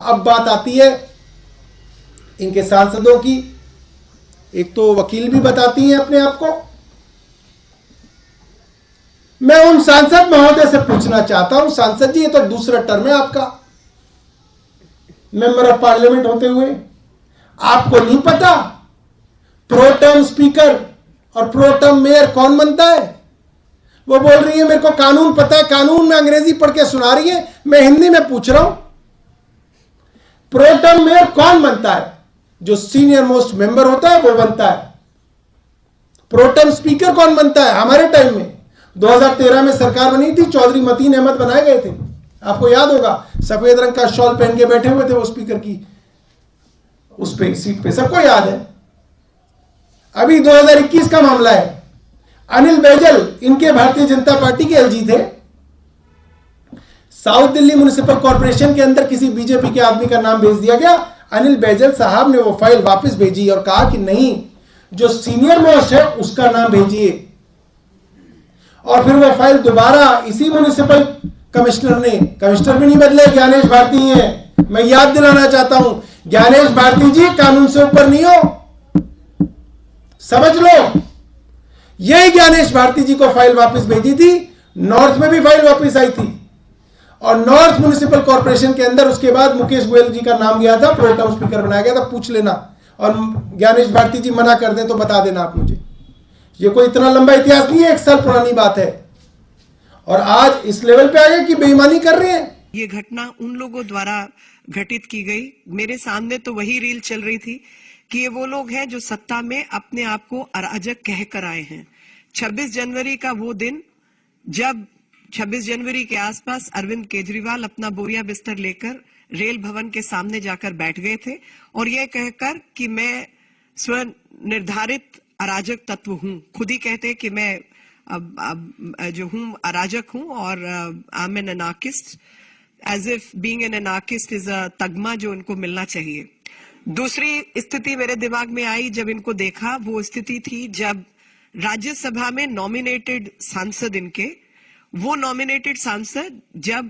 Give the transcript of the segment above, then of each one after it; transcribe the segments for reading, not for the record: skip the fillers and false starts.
अब बात आती है इनके सांसदों की। एक तो वकील भी बताती हैं अपने आप को। मैं उन सांसद महोदय से पूछना चाहता हूं, सांसद जी ये तो दूसरा टर्म है आपका मेंबर ऑफ पार्लियामेंट होते हुए, आपको नहीं पता प्रो टर्म स्पीकर और प्रो टर्म मेयर कौन बनता है? वो बोल रही है मेरे को कानून पता है, कानून में अंग्रेजी पढ़ के सुना रही है, मैं हिंदी में पूछ रहा हूं प्रो टर्म मेयर कौन बनता है? जो सीनियर मोस्ट मेंबर होता है वो बनता है। प्रो टर्म स्पीकर कौन बनता है? हमारे टाइम में 2013 में सरकार बनी थी, चौधरी मतीन अहमद बनाए गए थे, आपको याद होगा, सफेद रंग का शॉल पहन के बैठे हुए थे वो स्पीकर की उस पे सीट पे, सबको याद है। अभी 2021 का मामला है, अनिल बैजल इनके भारतीय जनता पार्टी के एलजी थे, साउथ दिल्ली म्युनिसिपल कॉर्पोरेशन के अंदर किसी बीजेपी के आदमी का नाम भेज दिया गया। अनिल बैजल साहब ने वो फाइल वापस भेजी और कहा कि नहीं, जो सीनियर मोस्ट है उसका नाम भेजिए। और फिर वो फाइल दोबारा इसी म्युनिसिपल कमिश्नर ने, कमिश्नर भी नहीं बदले, ज्ञानेश भारती हैं, मैं याद दिलाना चाहता हूं, ज्ञानेश भारती जी कानून से ऊपर नहीं हो, समझ लो। यही ज्ञानेश भारती जी को फाइल वापस भेजी थी, नॉर्थ में भी फाइल वापस आई थी, और नॉर्थ म्युनिसिपल कॉर्पोरेशन के अंदर उसके बाद मुकेश गोयल जी का नाम गया था, प्रो टर्म स्पीकर बनाया गया था, पूछ लेना, और ज्ञानेश भारती जी मना कर दें तो बता देना आप मुझे। ये कोई इतना लंबा इतिहास नहीं है, 1 साल पुरानी बात है, और आज इस लेवल पे आ गए कि बेईमानी कर रहे हैं। ये घटना उन लोगों द्वारा घटित की गई, मेरे सामने तो वही रील चल रही थी कि ये वो लोग हैं जो सत्ता में अपने आप को अराजक कह कर आए हैं। 26 जनवरी का वो दिन जब 26 जनवरी के आसपास अरविंद केजरीवाल अपना बोरिया बिस्तर लेकर रेल भवन के सामने जाकर बैठ गए थे और यह कहकर कि मैं स्वनिर्धारित अराजक तत्व हूं, खुद ही कहते हैं कि मैं अब जो हूं अराजक हूं और I am an anarchist, as if being an anarchist is a तगमा जो इनको मिलना चाहिए। दूसरी स्थिति मेरे दिमाग में आई जब इनको देखा, वो स्थिति थी जब राज्यसभा में नॉमिनेटेड सांसद इनके, वो नॉमिनेटेड सांसद जब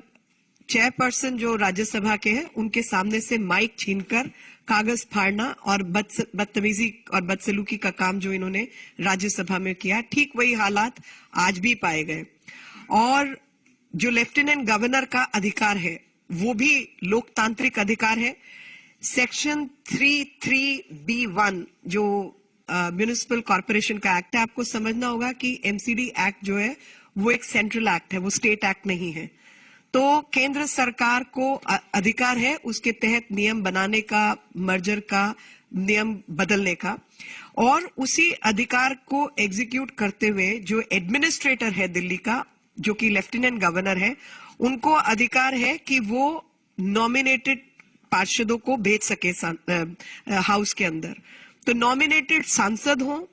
चेयरपर्सन जो राज्यसभा के हैं उनके सामने से माइक छीनकर कागज फाड़ना और बदतमीजी और बदसलूकी का काम जो इन्होंने राज्यसभा में किया, ठीक वही हालात आज भी पाए गए। और जो लेफ्टिनेंट गवर्नर का अधिकार है वो भी लोकतांत्रिक अधिकार है। सेक्शन 33B1 जो म्युनिसिपल कॉर्पोरेशन का एक्ट है, आपको समझना होगा कि एमसीडी एक्ट जो है वो एक सेंट्रल एक्ट है, वो स्टेट एक्ट नहीं है। तो केंद्र सरकार को अधिकार है उसके तहत नियम बनाने का, मर्जर का नियम बदलने का, और उसी अधिकार को एग्जीक्यूट करते हुए जो एडमिनिस्ट्रेटर है दिल्ली का, जो कि लेफ्टिनेंट गवर्नर है, उनको अधिकार है कि वो नॉमिनेटेड पार्षदों को भेज सके हाउस के अंदर। तो नॉमिनेटेड सांसद हो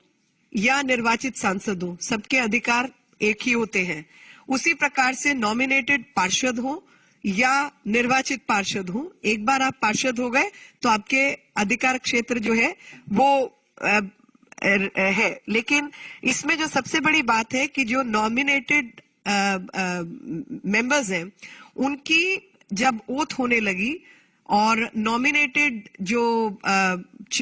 या निर्वाचित सांसद हो, सबके अधिकार एक ही होते हैं। उसी प्रकार से नॉमिनेटेड पार्षद हो या निर्वाचित पार्षद हो, एक बार आप पार्षद हो गए तो आपके अधिकार क्षेत्र जो है वो है। लेकिन इसमें जो सबसे बड़ी बात है कि जो नॉमिनेटेड मेंबर्स हैं उनकी जब ओथ होने लगी और नॉमिनेटेड जो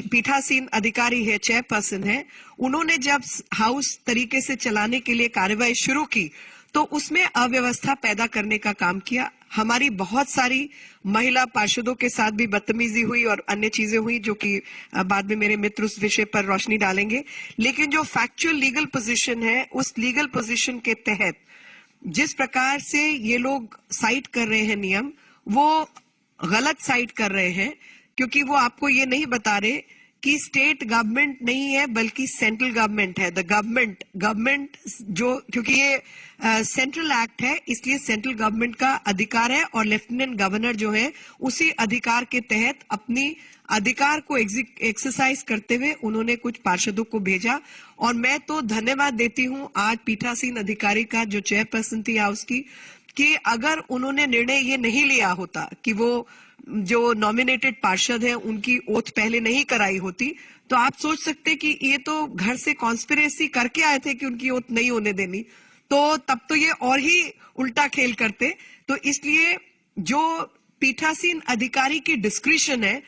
पीठासीन अधिकारी है, चेयरपर्सन है, उन्होंने जब हाउस तरीके से चलाने के लिए कार्यवाही शुरू की तो उसमें अव्यवस्था पैदा करने का काम किया। हमारी बहुत सारी महिला पार्षदों के साथ भी बदतमीजी हुई और अन्य चीजें हुई जो कि बाद में मेरे मित्र उस विषय पर रोशनी डालेंगे। लेकिन जो फैक्चुअल लीगल पोजीशन है, उस लीगल पोजीशन के तहत जिस प्रकार से ये लोग साइट कर रहे हैं नियम, वो गलत साइट कर रहे हैं, क्योंकि वो आपको ये नहीं बता रहे कि स्टेट गवर्नमेंट नहीं है बल्कि सेंट्रल गवर्नमेंट है। द गवर्नमेंट जो, क्योंकि ये सेंट्रल एक्ट है इसलिए सेंट्रल गवर्नमेंट का अधिकार है, और लेफ्टिनेंट गवर्नर जो है उसी अधिकार के तहत अपनी अधिकार को एक्सरसाइज करते हुए उन्होंने कुछ पार्षदों को भेजा। और मैं तो धन्यवाद देती हूं आज पीठासीन अधिकारी का, जो चेयरपर्सन थी हाउस की, कि अगर उन्होंने निर्णय ये नहीं लिया होता कि वो जो नॉमिनेटेड पार्षद हैं उनकी ओथ पहले नहीं कराई होती, तो आप सोच सकते कि ये तो घर से कॉन्स्पिरेसी करके आए थे कि उनकी ओथ नहीं होने देनी, तो तब तो ये और ही उल्टा खेल करते। तो इसलिए जो पीठासीन अधिकारी की डिस्क्रिशन है